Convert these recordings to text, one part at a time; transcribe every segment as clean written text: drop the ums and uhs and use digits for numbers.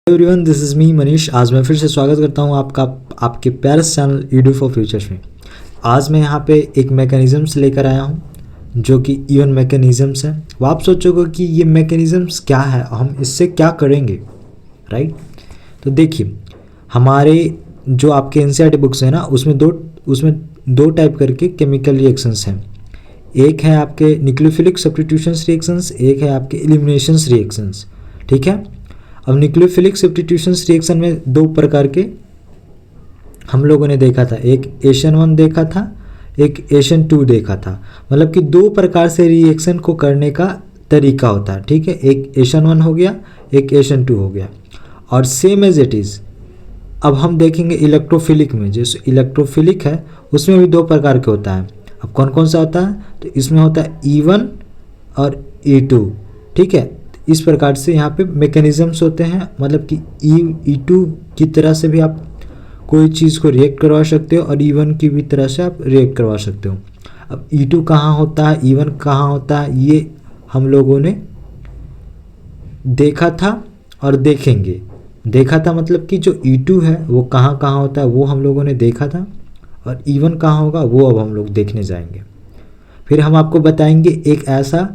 Everyone, this is me Manish. आज मैं फिर से स्वागत करता हूं आपका आपके प्यारे चैनल ईडू फॉर फ्यूचर्स में। आज मैं यहां पे एक मैकेनिज़म्स लेकर आया हूं जो कि इवन मैकेनिज़म्स है। वो आप सोचोगे कि ये मैकेनिज़म्स क्या है, हम इससे क्या करेंगे, राइट? तो देखिए, हमारे जो आपके एनसीईआरटी बुक्स है ना, उसमें दो टाइप करके केमिकल रिएक्शंस हैं। एक है आपके न्यूक्लियोफिलिक सब्स्टिट्यूशंस रिएक्शंस, एक है आपके एलिमिनेशंस रिएक्शंस। ठीक है। अब न्यूक्लियोफिलिक सब्स्टिट्यूशंस रिएक्शन में दो प्रकार के हम लोगों ने देखा था। एक H1 देखा था, एक H2 देखा था। मतलब कि दो प्रकार से रिएक्शन को करने का तरीका होता है। ठीक है, एक H1 हो गया, एक H2 हो गया। और सेम एज इट इज़ अब हम देखेंगे इलेक्ट्रोफिलिक में। जैसे इलेक्ट्रोफिलिक है उसमें भी दो प्रकार के होता है। अब कौन कौन सा होता है? तो इसमें होता है E1 और E2। ठीक है, इस प्रकार से यहाँ पे मैकेनिज़म्स होते हैं। मतलब कि E2 की तरह से भी आप कोई चीज़ को रिएक्ट करवा सकते हो और E1 की भी तरह से आप रिएक्ट करवा सकते हो। अब E2 कहाँ होता है, E1 कहाँ होता है, ये हम लोगों ने देखा था और देखेंगे। देखा था मतलब कि जो E2 है वो कहाँ कहाँ होता है वो हम लोगों ने देखा था, और E1 कहाँ होगा वो अब हम लोग देखने जाएंगे। फिर हम आपको बताएंगे एक ऐसा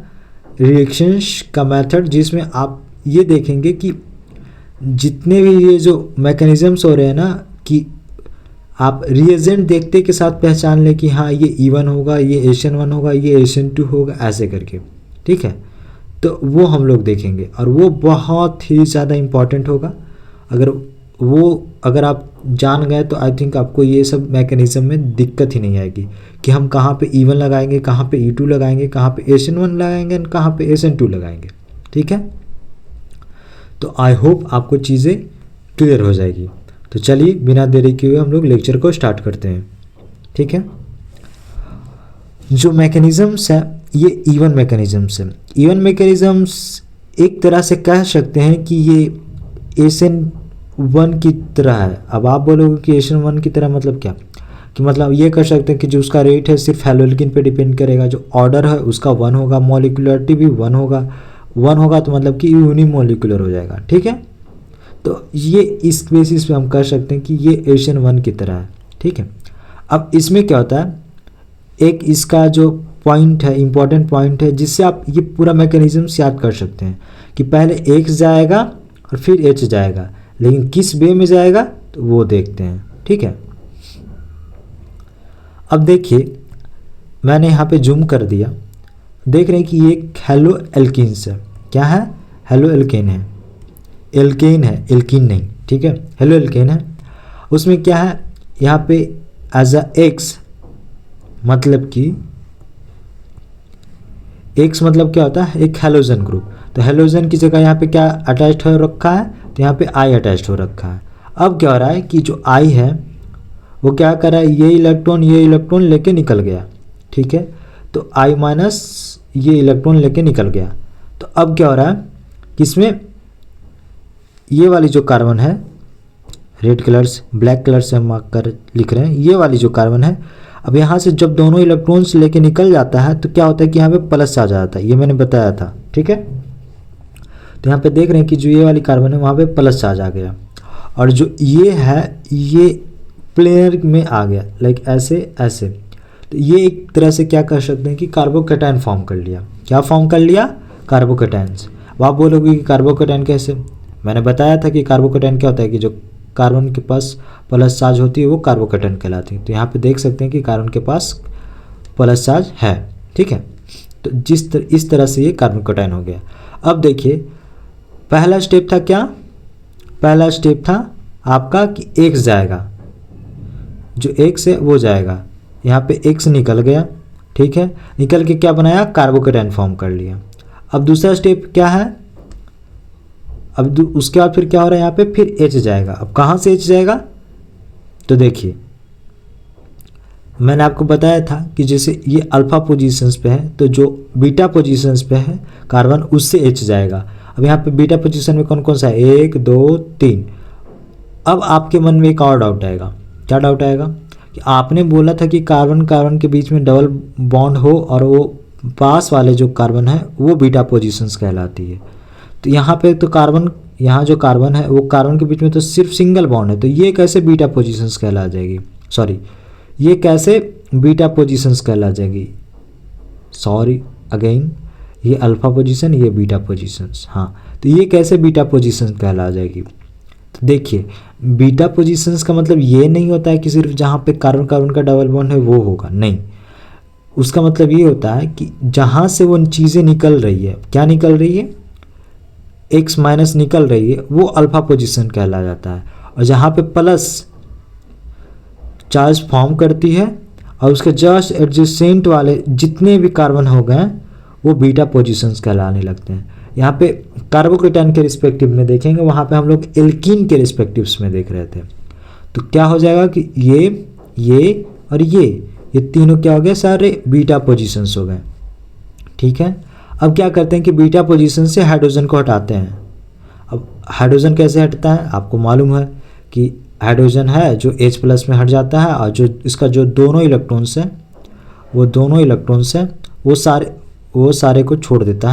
रिएक्शंस का मेथड जिसमें आप ये देखेंगे कि जितने भी ये जो मैकेनिज़म्स हो रहे हैं ना, कि आप रिएजेंट देखते के साथ पहचान लें कि हाँ ये E1 होगा, ये H1 होगा, ये H2 होगा, ऐसे करके। ठीक है, तो वो हम लोग देखेंगे और वो बहुत ही ज़्यादा इम्पॉर्टेंट होगा। अगर आप जान गए तो आई थिंक आपको ये सब मैकेनिज़्म में दिक्कत ही नहीं आएगी कि हम कहाँ पे E1 लगाएंगे, कहाँ पे E2 लगाएंगे, कहाँ पे H1 लगाएंगे, कहाँ पे H2 लगाएंगे। ठीक है, तो आई होप आपको चीज़ें क्लियर हो जाएगी। तो चलिए बिना देरी किए हुए हम लोग लेक्चर को स्टार्ट करते हैं। ठीक है, जो मैकेनिज़म्स है ये इवन मैकेनिज़म्स है। इवन मैकेनिज़म्स एक तरह से कह सकते हैं कि ये H1 की तरह है। अब आप बोलोगे कि H1 की तरह मतलब क्या? कि मतलब ये कर सकते हैं कि जो उसका रेट है सिर्फ हैलोजन पे डिपेंड करेगा, जो ऑर्डर है उसका 1 होगा, मॉलिक्यूलरिटी भी 1 होगा। 1 होगा तो मतलब कि यूनिमोलिकुलर हो जाएगा। ठीक है, तो ये इस बेसिस पे हम कह सकते हैं कि ये H1 की तरह है। ठीक है, अब इसमें क्या होता है, एक इसका जो पॉइंट है, इंपॉर्टेंट पॉइंट है, जिससे आप ये पूरा मैकेनिज्म याद कर सकते हैं कि पहले X जाएगा और फिर H जाएगा, लेकिन किस वे में जाएगा तो वो देखते हैं। ठीक है, अब देखिए मैंने यहाँ पे जूम कर दिया, देख रहे हैं कि ये हेलो एल्कीन्स है। क्या है? हेलो एल्केन है। एल्केन है, एल्कीन नहीं। ठीक है, हेलो एल्केन है। उसमें क्या है यहाँ पे एज अ एक्स, मतलब कि एक्स मतलब क्या होता है? एक हेलोजन ग्रुप। तो हेलोजन की जगह यहाँ पे क्या अटैच्ड हो रखा है? तो यहाँ पे आई अटैच्ड हो रखा है। अब क्या हो रहा है कि जो आई है वो क्या कर रहा है, ये इलेक्ट्रॉन लेके निकल गया। ठीक है, तो आई माइनस ये इलेक्ट्रॉन लेके निकल गया। तो अब क्या हो रहा है कि इसमें ये वाली जो कार्बन है, रेड कलर से ब्लैक कलर से हम मार्क कर लिख रहे हैं, ये वाली जो कार्बन है, अब यहाँ से जब दोनों इलेक्ट्रॉन्स लेके निकल जाता है तो क्या होता है कि यहाँ पे प्लस आ जाता है। ये मैंने बताया था। ठीक है, तो यहाँ पे देख रहे हैं कि जो ये वाली कार्बन है वहाँ पे प्लस चार्ज आ गया, और जो ये है ये प्लेनर में आ गया, लाइक ऐसे ऐसे। तो ये एक तरह से क्या कर सकते हैं कि कार्बोकैटायन फॉर्म कर लिया। क्या फॉर्म कर लिया? कार्बोकैटायंस। अब आप बोलोगे कि कार्बोकैटायन कैसे? मैंने बताया था कि कार्बोकैटायन क्या होता है कि जो कार्बन के पास प्लस चार्ज होती है वो कार्बोकैटायन कहलाती है। तो यहाँ पे देख सकते हैं कि कार्बन के पास प्लस चार्ज है। ठीक है, तो इस तरह से ये कार्बोकैटायन हो गया। अब देखिए पहला स्टेप था क्या? पहला स्टेप था आपका कि X जाएगा, जो X है वो जाएगा। यहाँ पे X निकल गया। ठीक है, निकल के क्या बनाया? कार्बोकैटायन फॉर्म कर लिया। अब दूसरा स्टेप क्या है? अब उसके बाद फिर क्या हो रहा है, यहाँ पे फिर H जाएगा। अब कहाँ से H जाएगा? तो देखिए मैंने आपको बताया था कि जैसे ये अल्फा पोजीशंस पे है तो जो बीटा पोजीशंस पे है कार्बन उससे H जाएगा। अब यहाँ पे बीटा पोजीशन में कौन कौन सा है? 1 2 3। अब आपके मन में एक और डाउट आएगा। क्या डाउट आएगा? कि आपने बोला था कि कार्बन कार्बन के बीच में डबल बॉन्ड हो और वो पास वाले जो कार्बन है वो बीटा पोजीशंस कहलाती है। तो यहाँ पे तो कार्बन यहाँ जो कार्बन है वो कार्बन के बीच में तो सिर्फ सिंगल बॉन्ड है, तो ये कैसे बीटा पोजीशंस कहला जाएगी, सॉरी ये कैसे बीटा पोजीशंस कहला जाएगी, सॉरी अगेन ये अल्फा पोजीशन, ये बीटा पोजीशंस, हाँ तो ये कैसे बीटा पोजीशंस कहला जाएगी। तो देखिए बीटा पोजीशंस का मतलब ये नहीं होता है कि सिर्फ जहाँ पे कार्बन कार्बन का डबल बॉन्ड है वो होगा, नहीं, उसका मतलब ये होता है कि जहाँ से वो चीज़ें निकल रही है, क्या निकल रही है, एक्स माइनस निकल रही है, वो अल्फा पोजीशन कहला जाता है। और जहाँ पे प्लस चार्ज फॉर्म करती है और उसके जस्ट एडजेसेंट वाले जितने भी कार्बन हो गए वो बीटा पोजीशंस कहलाने लगते हैं। यहाँ पे कार्बोकेटाइन के रिस्पेक्टिव में देखेंगे, वहाँ पे हम लोग एल्कीन के रिस्पेक्टिव्स में देख रहे थे। तो क्या हो जाएगा कि ये और ये तीनों क्या हो गए, सारे बीटा पोजीशंस हो गए, ठीक है। अब क्या करते हैं कि बीटा पोजीशन से हाइड्रोजन को हटाते हैं। अब हाइड्रोजन कैसे हटता है, आपको मालूम है कि हाइड्रोजन है जो H+ में हट जाता है, और जो इसका जो दोनों इलेक्ट्रॉन्स हैं वो सारे को छोड़ देता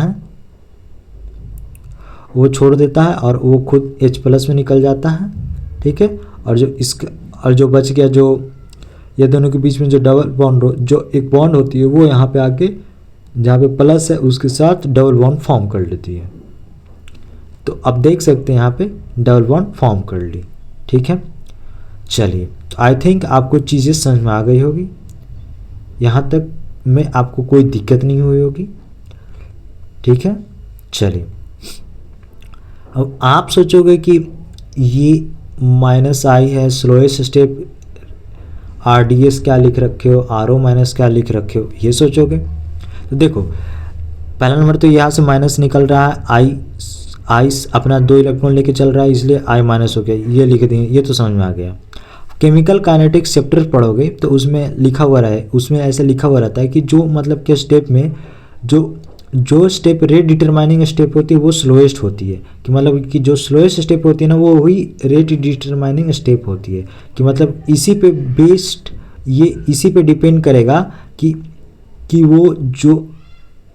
है, और वो खुद H+ में निकल जाता है, ठीक है। और जो बच गया, जो ये दोनों के बीच में जो डबल बॉन्ड जो एक बॉन्ड होती है वो यहाँ पे आके जहाँ पे प्लस है उसके साथ डबल बॉन्ड फॉर्म कर लेती है। तो अब देख सकते हैं यहाँ पे डबल बॉन्ड फॉर्म कर ली, ठीक है। चलिए तो आई थिंक आपको चीज़ें समझ में आ गई होगी, यहाँ तक में आपको कोई दिक्कत नहीं हुई होगी, ठीक है। चलिए अब आप सोचोगे कि ये -i है, स्लोएस्ट स्टेप, RDS क्या लिख रखे हो, RO- क्या लिख रखे हो, ये सोचोगे। तो देखो पहला नंबर तो यहाँ से माइनस निकल रहा है, I अपना 2 इलेक्ट्रॉन लेके चल रहा है इसलिए I- हो गया, ये लिख देंगे, ये तो समझ में आ गया। केमिकल काइनेटिक्स चैप्टर पढ़ोगे तो उसमें लिखा हुआ ऐसा लिखा हुआ रहता है कि जो मतलब के स्टेप में जो स्टेप रेट डिटरमाइनिंग स्टेप होती है वो स्लोएस्ट होती है, कि मतलब कि जो स्लोएस्ट स्टेप होती है ना वो वही रेट डिटरमाइनिंग स्टेप होती है, कि मतलब इसी पे डिपेंड करेगा कि वो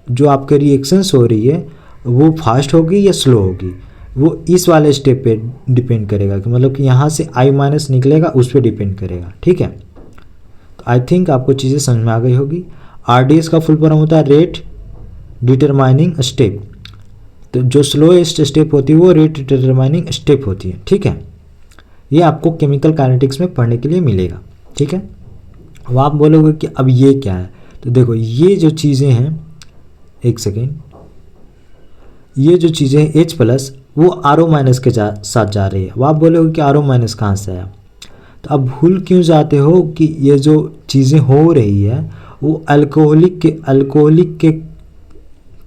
जो आपके रिएक्शंस हो रही है वो फास्ट होगी या स्लो होगी, वो इस वाले स्टेप पे डिपेंड करेगा, कि मतलब कि यहाँ से I- निकलेगा उस पर डिपेंड करेगा, ठीक है। तो आई थिंक आपको चीज़ें समझ में आ गई होगी। RDS का फुल फॉर्म होता है रेट डिटरमाइनिंग स्टेप, तो जो स्लोएस्ट स्टेप होती है वो रेट डिटरमाइनिंग स्टेप होती है, ठीक है। ये आपको केमिकल काइनेटिक्स में पढ़ने के लिए मिलेगा, ठीक है। अब आप बोलोगे कि अब ये क्या है, तो देखो ये जो चीज़ें हैं, एक सेकेंड, ये जो चीज़ें हैं H+ वो RO- के साथ जा रही है। वो आप बोलोगे कि RO- कहाँ से आया, तो अब भूल क्यों जाते हो कि ये जो चीज़ें हो रही है वो अल्कोहलिक के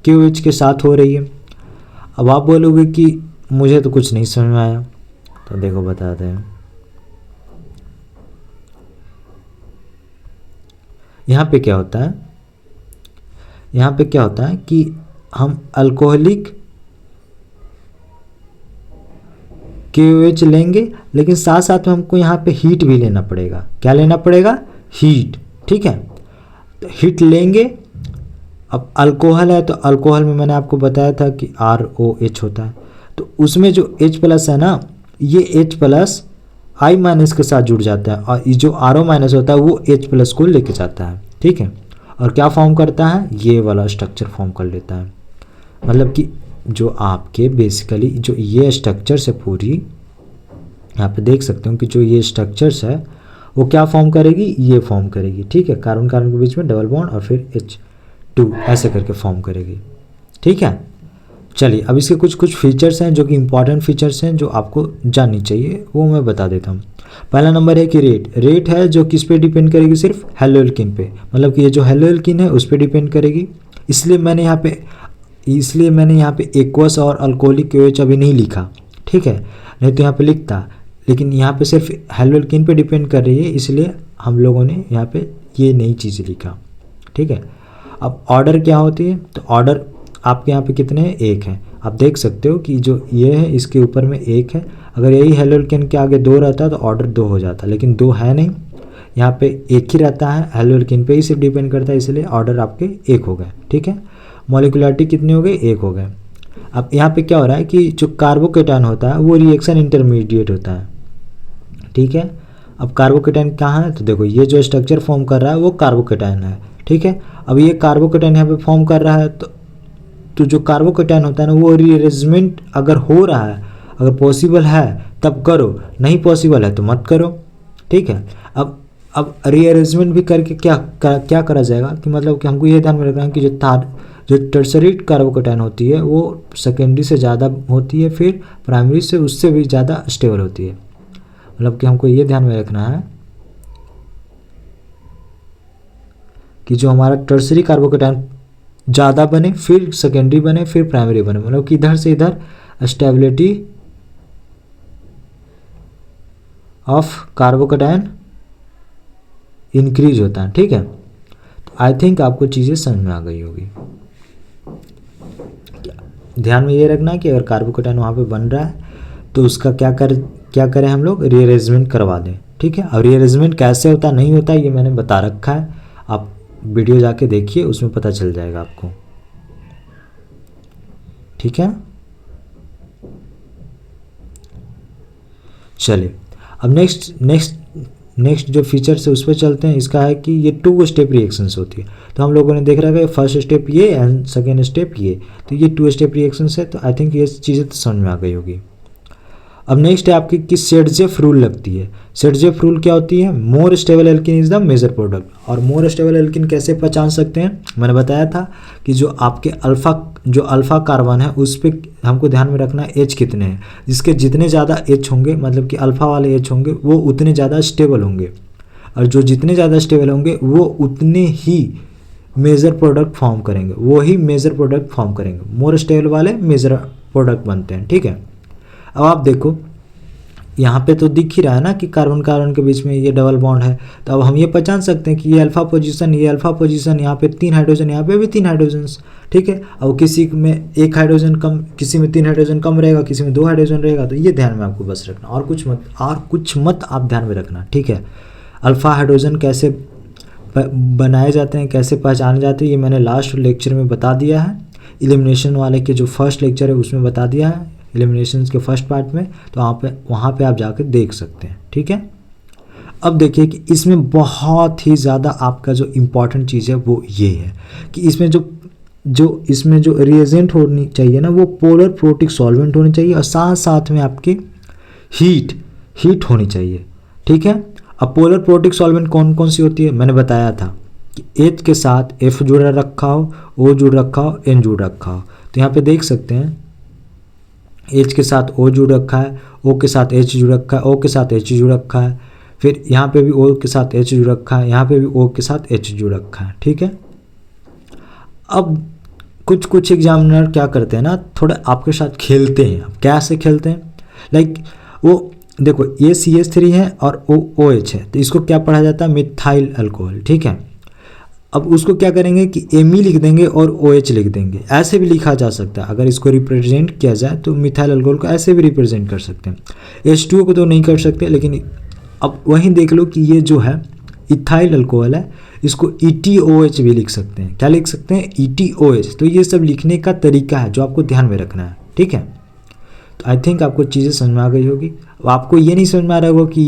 KOH के साथ हो रही है। अब आप बोलोगे कि मुझे तो कुछ नहीं समझ में आया, तो देखो बताते हैं। यहाँ पे क्या होता है कि हम अल्कोहलिक KOH लेंगे, लेकिन साथ साथ में हमको यहाँ पे हीट भी लेना पड़ेगा। क्या लेना पड़ेगा, हीट, ठीक है। तो हीट लेंगे, अब अल्कोहल है तो अल्कोहल में मैंने आपको बताया था कि ROH होता है, तो उसमें जो H+ है ना, ये H+ I- के साथ जुड़ जाता है, और ये जो RO- होता है वो H+ को लेके जाता है, ठीक है। और क्या फॉर्म करता है, ये वाला स्ट्रक्चर फॉर्म कर लेता है। मतलब कि जो आपके बेसिकली जो ये स्ट्रक्चर्स है पूरी, यहाँ पे देख सकते हो कि जो ये स्ट्रक्चर्स है वो क्या फॉर्म करेगी, ये फॉर्म करेगी, ठीक है। कार्बन कार्बन के बीच में डबल बॉन्ड और फिर H2 ऐसे करके फॉर्म करेगी, ठीक है। चलिए अब इसके कुछ फीचर्स हैं जो कि इंपॉर्टेंट फीचर्स हैं जो आपको जाननी चाहिए, वो मैं बता देता हूँ। पहला नंबर है कि रेट है जो किस पे डिपेंड करेगी, सिर्फ हेलोएल्कीन पे, मतलब कि ये जो हेलोएल्कीन है उस पर डिपेंड करेगी। इसलिए मैंने यहाँ पे एक्वस और अल्कोहलिक KOH अभी नहीं लिखा, ठीक है, नहीं तो यहाँ पे लिखता, लेकिन यहाँ पे सिर्फ हेलोएल्कीन पे डिपेंड कर रही है, इसलिए हम लोगों ने यहाँ पे ये नई चीज़ लिखा, ठीक है। अब ऑर्डर क्या होती है, तो ऑर्डर आपके यहाँ पे कितने हैं, 1 है। आप देख सकते हो कि जो ये है इसके ऊपर में 1 है, अगर यही हेलोएल्कीन के आगे 2 रहता तो ऑर्डर 2 हो जाता, लेकिन 2 है नहीं, यहाँ पे 1 ही रहता है, हेलोएल्कीन पे ही सिर्फ डिपेंड करता है, इसलिए ऑर्डर आपके 1 हो गए, ठीक है। मॉलिक्युलरिटी कितने हो गए, 1 हो गए। अब यहाँ पे क्या हो रहा है कि जो कार्बोकेटायन होता है वो रिएक्शन इंटरमीडिएट होता है, ठीक है। अब कार्बोकेटायन कहाँ है, तो देखो ये जो स्ट्रक्चर फॉर्म कर रहा है वो कार्बोकेटायन है, ठीक है। अब ये कार्बोकेटायन यहाँ पे फॉर्म कर रहा है, तो जो कार्बोकेटायन होता है ना वो रीअरेंजमेंट अगर हो रहा है, अगर पॉसिबल है तब करो, नहीं पॉसिबल है तो मत करो, ठीक है। अब रीअरेंजमेंट भी करके क्या करा जाएगा कि मतलब कि हमको ये ध्यान में रखना है कि जो टर्सरी कार्बोकेटायन होती है वो सेकेंडरी से ज़्यादा होती है, फिर प्राइमरी से उससे भी ज़्यादा स्टेबल होती है। मतलब कि हमको ये ध्यान में रखना है कि जो हमारा टर्सरी कार्बोकेटायन ज़्यादा बने, फिर सेकेंडरी बने, फिर प्राइमरी बने, मतलब कि इधर से इधर स्टेबिलिटी ऑफ कार्बोकेटायन इंक्रीज होता है, ठीक है। तो आई थिंक आपको चीज़ें समझ में आ गई होगी। ध्यान में ये रखना है कि अगर कार्बोकेटायन वहाँ पे बन रहा है तो उसका क्या करें हम लोग, रीअरेंजमेंट करवा दें, ठीक है। और रीअरेंजमेंट कैसे होता नहीं होता ये मैंने बता रखा है, आप वीडियो जाके देखिए, उसमें पता चल जाएगा आपको, ठीक है। चलिए अब नेक्स्ट जो फीचर्स है उस पर चलते हैं। इसका है कि ये 2 स्टेप रिएक्शंस होती है, तो हम लोगों ने देख रहा है कि फर्स्ट स्टेप ये एंड सेकेंड स्टेप ये, तो ये 2 स्टेप रिएक्शंस है। तो आई थिंक ये चीज़ें तो समझ में आ गई होगी। अब नेक्स्ट है आपकी कि सेडजेफ रूल लगती है। सेडजेफ रूल क्या होती है, more stable alkene is the major product. और मोर स्टेबल एल्किन कैसे पहचान सकते हैं, मैंने बताया था कि जो आपके अल्फा कार्बन है उस पर हमको ध्यान में रखना है एच कितने हैं, जिसके जितने ज़्यादा एच होंगे, मतलब कि अल्फा वाले एच होंगे, वो उतने ज़्यादा स्टेबल होंगे, और जो जितने ज़्यादा स्टेबल होंगे वो उतने ही मेजर प्रोडक्ट फॉर्म करेंगे, वो ही मेजर प्रोडक्ट फॉर्म करेंगे। मोर स्टेबल वाले मेजर प्रोडक्ट बनते हैं, ठीक है। अब आप देखो यहाँ पे तो दिख ही रहा है ना कि कार्बन कार्बन के बीच में ये डबल बॉन्ड है, तो अब हम ये पहचान सकते हैं कि ये अल्फा पोजीशन, यहाँ पे 3 हाइड्रोजन, यहाँ पे भी 3 हाइड्रोजन, ठीक है। अब किसी में 1 हाइड्रोजन कम, किसी में 3 हाइड्रोजन कम रहेगा, किसी में 2 हाइड्रोजन रहेगा, तो ये ध्यान में आपको बस रखना, और कुछ मत आप ध्यान में रखना, ठीक है। अल्फा हाइड्रोजन कैसे बनाए जाते हैं, कैसे पहचाने जाते हैं, ये मैंने लास्ट लेक्चर में बता दिया है। एलिमिनेशन वाले के जो फर्स्ट लेक्चर है उसमें बता दिया है, एलिमिनेशन के फर्स्ट पार्ट में, तो वहाँ पे आप जाकर देख सकते हैं, ठीक है। अब देखिए कि इसमें बहुत ही ज़्यादा आपका जो इम्पॉर्टेंट चीज़ है वो ये है कि इसमें जो रिएजेंट होनी चाहिए ना वो पोलर प्रोटिक सॉल्वेंट होनी चाहिए, और साथ में आपकी हीट होनी चाहिए, ठीक है। अब पोलर प्रोटिक सॉल्वेंट कौन कौन सी होती है, मैंने बताया था कि H के साथ F जुड़ा रखा हो, O जुड़ रखा हो, N जुड़ रखा हो। तो यहाँ पे देख सकते हैं H के साथ O जुड़ रखा है, O के साथ H जुड़ रखा है, O के साथ H जुड़ रखा है, फिर यहाँ पे भी O के साथ H जुड़ रखा है, यहाँ पे भी O के साथ H जुड़ रखा है, ठीक है। अब कुछ एग्जामिनर क्या करते हैं ना, थोड़ा आपके साथ खेलते हैं। अब कैसे खेलते हैं, लाइक वो देखो ये CH3 है और OH है, तो इसको क्या पढ़ा जाता है, मिथाइल अल्कोहल, ठीक है। अब उसको क्या करेंगे कि Me लिख देंगे और OH लिख देंगे, ऐसे भी लिखा जा सकता है। अगर इसको रिप्रेजेंट किया जाए तो मिथाइल अल्कोहल को ऐसे भी रिप्रेजेंट कर सकते हैं। H2O को तो नहीं कर सकते, लेकिन अब वहीं देख लो कि ये जो है इथाइल अल्कोहल है, इसको ETOH भी लिख सकते हैं। क्या लिख सकते हैं, ETOH। तो ये सब लिखने का तरीका है जो आपको ध्यान में रखना है, ठीक है। तो आई थिंक आपको चीज़ें समझ में आ गई होगी। आपको ये नहीं समझ में आ रहा होगा कि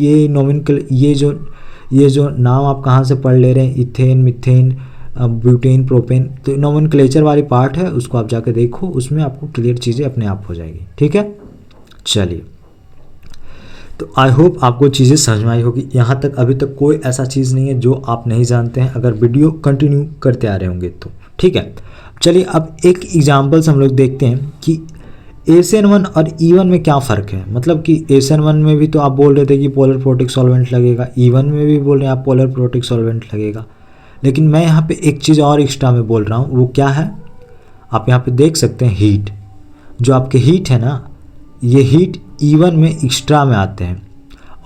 ये जो नाम आप कहाँ से पढ़ ले रहे हैं, इथेन, मीथेन, ब्यूटेन, प्रोपेन, तो नोमेनक्लेचर वाली पार्ट है, उसको आप जाके देखो, उसमें आपको क्लियर चीज़ें अपने आप हो जाएगी, ठीक है। चलिए, तो आई होप आपको चीज़ें समझ में आई होगी। यहाँ तक अभी तक कोई ऐसा चीज़ नहीं है जो आप नहीं जानते हैं, अगर वीडियो कंटिन्यू करते आ रहे होंगे तो, ठीक है। चलिए अब एक एग्जाम्पल्स हम लोग देखते हैं कि ACN1 और E1 में क्या फ़र्क है। मतलब कि ACN1 में भी तो आप बोल रहे थे कि पोलर प्रोटिक सॉल्वेंट लगेगा, E1 में भी बोल रहे हैं आप पोलर प्रोटिक सॉल्वेंट लगेगा, लेकिन मैं यहाँ पे एक चीज़ और एक्स्ट्रा में बोल रहा हूँ, वो क्या है, आप यहाँ पे देख सकते हैं हीट। जो आपके हीट है ना, ये हीट E1 में एक्स्ट्रा में आते हैं,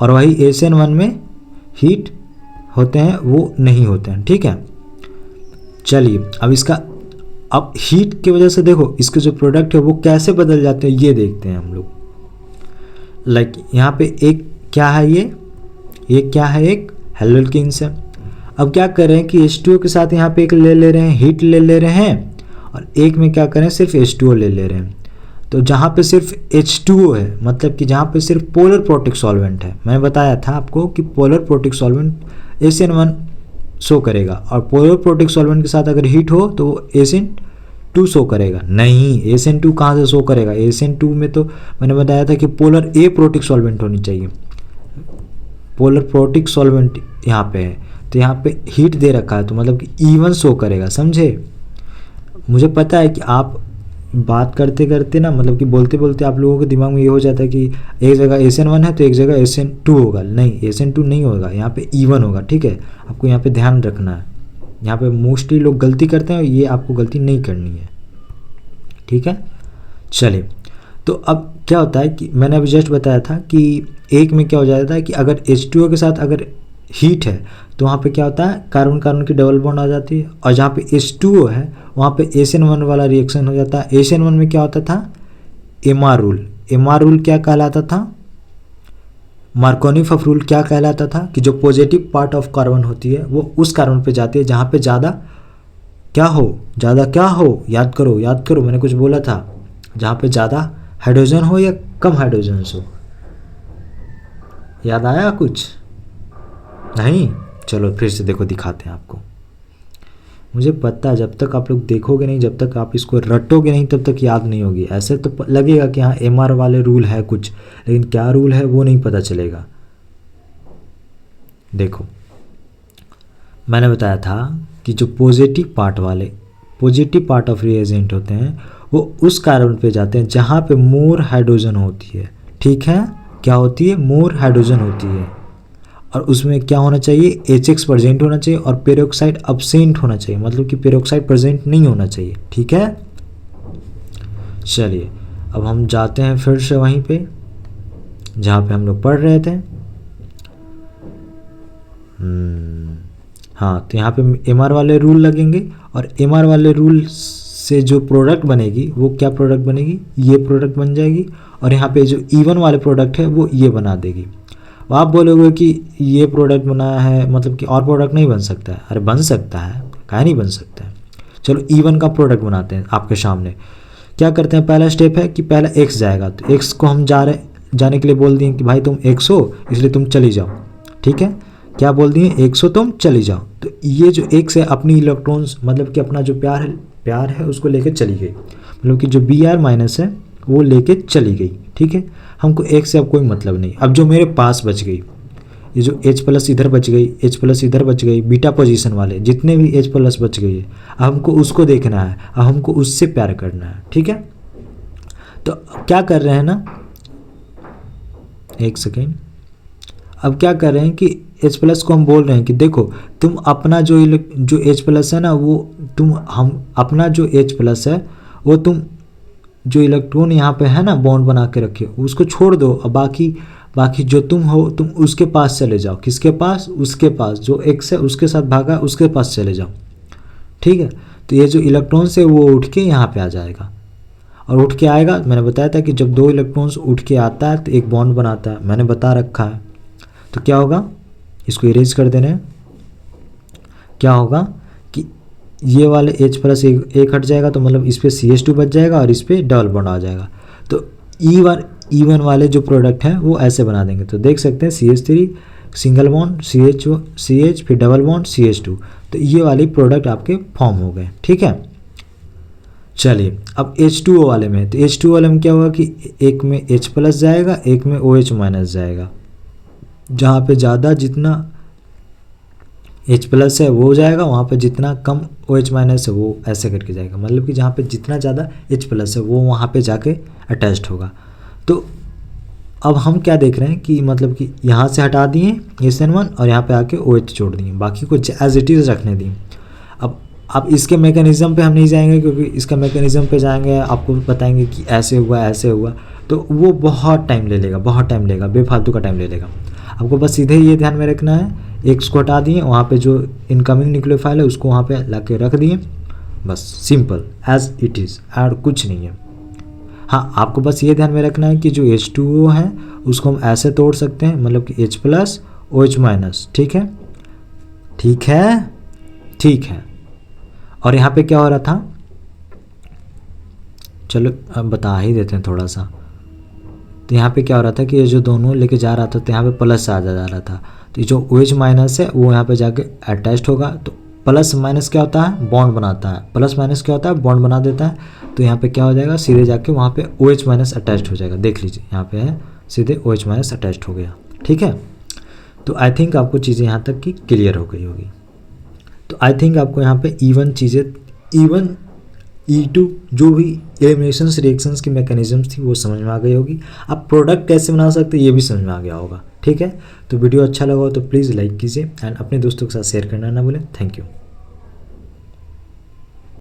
और वही ACN1 में हीट होते हैं वो नहीं होते हैं, ठीक है। चलिए अब हीट की वजह से देखो इसके जो प्रोडक्ट है वो कैसे बदल जाते हैं, ये देखते हैं हम लोग। लाइक यहाँ पे एक क्या है, ये क्या है, एक हेलोल्किन्स है। अब क्या कर रहे हैं कि H2O के साथ यहाँ पे एक ले रहे हैं, हीट ले रहे हैं, और एक में क्या करें, सिर्फ H2O ले रहे हैं। तो जहाँ पे सिर्फ H2O है, मतलब कि जहाँ पे सिर्फ पोलर प्रोटिक सॉल्वेंट है, मैंने बताया था आपको कि polar protic solvent ACN1 show करेगा, और पोलर प्रोटिक सॉल्वेंट के साथ अगर हीट हो तो वो ACN2 शो करेगा। नहीं, ACN2 कहाँ से शो करेगा? ACN2 में तो मैंने बताया था कि पोलर A प्रोटिक सॉल्वेंट होनी चाहिए। पोलर प्रोटिक सॉल्वेंट यहाँ पे है, तो यहाँ पे हीट दे रखा है, तो मतलब कि E1 शो करेगा, समझे? मुझे पता है कि आप बात करते करते ना, मतलब कि बोलते बोलते आप लोगों के दिमाग में ये हो जाता है कि एक जगह ACN1 है तो एक जगह ACN2 होगा। नहीं, ACN2 नहीं होगा, यहाँ पे E1 होगा, ठीक है? आपको यहाँ पे ध्यान रखना है। यहाँ पे मोस्टली लोग गलती करते हैं, ये आपको गलती नहीं करनी है, ठीक है? चलिए, तो अब क्या होता है कि मैंने अभी जस्ट बताया था कि एक में क्या हो जाता है कि अगर H2O के साथ अगर हीट है तो वहाँ पे क्या होता है, कार्बन कार्बन की डबल बॉन्ड आ जाती है, और जहाँ पे H2O है वहाँ पे ACN1 वाला रिएक्शन हो जाता है। ACN1 में क्या होता था? MR rule. एमआर रूल क्या कहलाता था? मार्कोनिफ रूल क्या कहलाता था? कि जो पॉजिटिव पार्ट ऑफ कार्बन होती है वो उस कार्बन पे जाती है जहाँ पे ज़्यादा क्या हो, ज़्यादा क्या हो, याद करो याद करो, मैंने कुछ बोला था, जहाँ पे ज़्यादा हाइड्रोजन हो या कम हाइड्रोजन हो। याद आया कुछ? नहीं? चलो फिर से देखो, दिखाते हैं आपको। मुझे पता है जब तक आप लोग देखोगे नहीं, जब तक आप इसको रटोगे नहीं, तब तक याद नहीं होगी। ऐसे तो लगेगा कि हाँ एमआर वाले रूल है कुछ, लेकिन क्या रूल है वो नहीं पता चलेगा। देखो, मैंने बताया था कि जो पॉजिटिव पार्ट ऑफ रिएजेंट होते हैं वो उस कार्बन पे जाते हैं जहाँ पे मोर हाइड्रोजन होती है, ठीक है? क्या होती है? मोर हाइड्रोजन होती है, और उसमें क्या होना चाहिए? HX प्रेजेंट होना चाहिए और पेरोक्साइड अब्सेंट होना चाहिए, मतलब कि पेरोक्साइड प्रेजेंट नहीं होना चाहिए, ठीक है? चलिए, अब हम जाते हैं फिर से वहीं पे जहाँ पे हम लोग पढ़ रहे थे। हाँ, तो यहाँ पे एमआर वाले रूल लगेंगे, और एमआर वाले रूल से जो प्रोडक्ट बनेगी वो क्या प्रोडक्ट बनेगी? ये प्रोडक्ट बन जाएगी, और यहाँ पे जो E1 वाले प्रोडक्ट है वो ये बना देगी। आप बोलोगे कि ये प्रोडक्ट बनाया है, मतलब कि और प्रोडक्ट नहीं बन सकता है? अरे बन सकता है, काहे नहीं बन सकता है। चलो E1 का प्रोडक्ट बनाते हैं आपके सामने। क्या करते हैं? पहला स्टेप है कि पहला X जाएगा, तो X को हम जाने के लिए बोल दिए कि भाई तुम X हो इसलिए तुम चली जाओ, ठीक है? क्या बोल दिए? X हो तुम चली जाओ। तो ये जो X है अपनी इलेक्ट्रॉन्स, मतलब कि अपना जो प्यार है उसको लेके चली गई, मतलब कि जो Br माइनस है वो लेके चली गई, ठीक है? हमको X से अब कोई मतलब नहीं। अब जो मेरे पास बच गई, ये जो H प्लस इधर बच गई, H प्लस इधर बच गई, बीटा पोजीशन वाले जितने भी H प्लस बच गई है, अब हमको उसको देखना है, अब हमको उससे प्यार करना है, ठीक है? तो क्या कर रहे हैं ना, एक सेकेंड, अब क्या कर रहे हैं कि H प्लस को हम बोल रहे हैं कि देखो तुम अपना जो H प्लस है ना, वो अपना जो H प्लस है वो तुम जो इलेक्ट्रॉन यहाँ पे है ना बॉन्ड बना के रखे, उसको छोड़ दो, और बाकी जो तुम हो तुम उसके पास चले जाओ। किसके पास? उसके पास जो X है उसके साथ भागा, उसके पास चले जाओ, ठीक है? तो ये जो इलेक्ट्रॉन है वो उठ के यहाँ पे आ जाएगा, और उठ के आएगा, मैंने बताया था कि जब दो इलेक्ट्रॉन्स उठ के आता है तो एक बॉन्ड बनाता है, मैंने बता रखा है। तो क्या होगा? इसको इरेज कर देना है। क्या होगा कि ये वाले H प्लस एक हट जाएगा, तो मतलब इस पर CH2 बच जाएगा और इस पर डबल बॉन्ड आ जाएगा। तो E1 वाले जो प्रोडक्ट हैं वो ऐसे बना देंगे। तो देख सकते हैं CH3 सिंगल बॉन्ड CH फिर डबल बॉन्ड CH2, तो ये वाले प्रोडक्ट आपके फॉर्म हो गए, ठीक है? चलिए, अब H2O वाले में, तो H2O वाले में क्या होगा कि एक में H प्लस जाएगा, एक में OH माइनस जाएगा। जहाँ पे ज़्यादा जितना H प्लस है वो जाएगा, वहाँ पे जितना कम OH माइनस है वो ऐसे करके जाएगा, मतलब कि जहाँ पे जितना ज़्यादा H प्लस है वो वहाँ पे जाके अटैच्ड होगा। तो अब हम क्या देख रहे हैं कि मतलब कि यहाँ से हटा दिए SN1 और यहाँ पे आके OH जोड़ दिए, बाकी को एज इट इज़ रखने दिए। अब इसके मैकेनिज़्म पे हम नहीं जाएंगे, क्योंकि इसका मैकेनिज़्म पे जाएंगे आपको बताएंगे कि ऐसे हुआ, तो वो बहुत टाइम ले लेगा, बेफालतू का टाइम ले लेगा। आपको बस सीधे ये ध्यान में रखना है, X को हटा दिए, वहाँ पे जो इनकमिंग न्यूक्लियोफाइल है उसको वहाँ पे ला के रख दिए, बस सिंपल एज इट इज़, और कुछ नहीं है। हाँ, आपको बस ये ध्यान में रखना है कि जो H2O है उसको हम ऐसे तोड़ सकते हैं, मतलब कि H प्लस OH माइनस, ठीक है? ठीक है। और यहाँ पे क्या हो रहा था? चलो अब बता ही देते हैं थोड़ा सा। तो यहाँ पे क्या हो रहा था कि ये जो दोनों लेके जा रहा था तो यहाँ पे प्लस आ जा रहा था, तो ये जो OH माइनस है वो यहाँ पे जाके अटैच्ड होगा। तो प्लस माइनस क्या होता है, बॉन्ड बनाता है, प्लस माइनस क्या होता है, बॉन्ड बना देता है। तो यहाँ पे क्या हो जाएगा, सीधे जाके वहाँ पे OH माइनस अटैच्ड हो जाएगा। देख लीजिए यहाँ पे है सीधे OH माइनस अटैच्ड हो गया। ठीक है, तो आई थिंक आपको चीज़ें यहाँ तक की क्लियर हो गई होगी। तो आई थिंक आपको यहाँ पे E1 चीज़ें, E1 E2 जो भी एलिमिनेशंस रिएक्शंस की मैकेनिज्म्स थी वो समझ में आ गई होगी। आप प्रोडक्ट कैसे बना सकते हैं ये भी समझ में आ गया होगा। ठीक है, तो वीडियो अच्छा लगा हो तो प्लीज़ लाइक कीजिए एंड अपने दोस्तों के साथ शेयर करना ना भूलें। Thank you.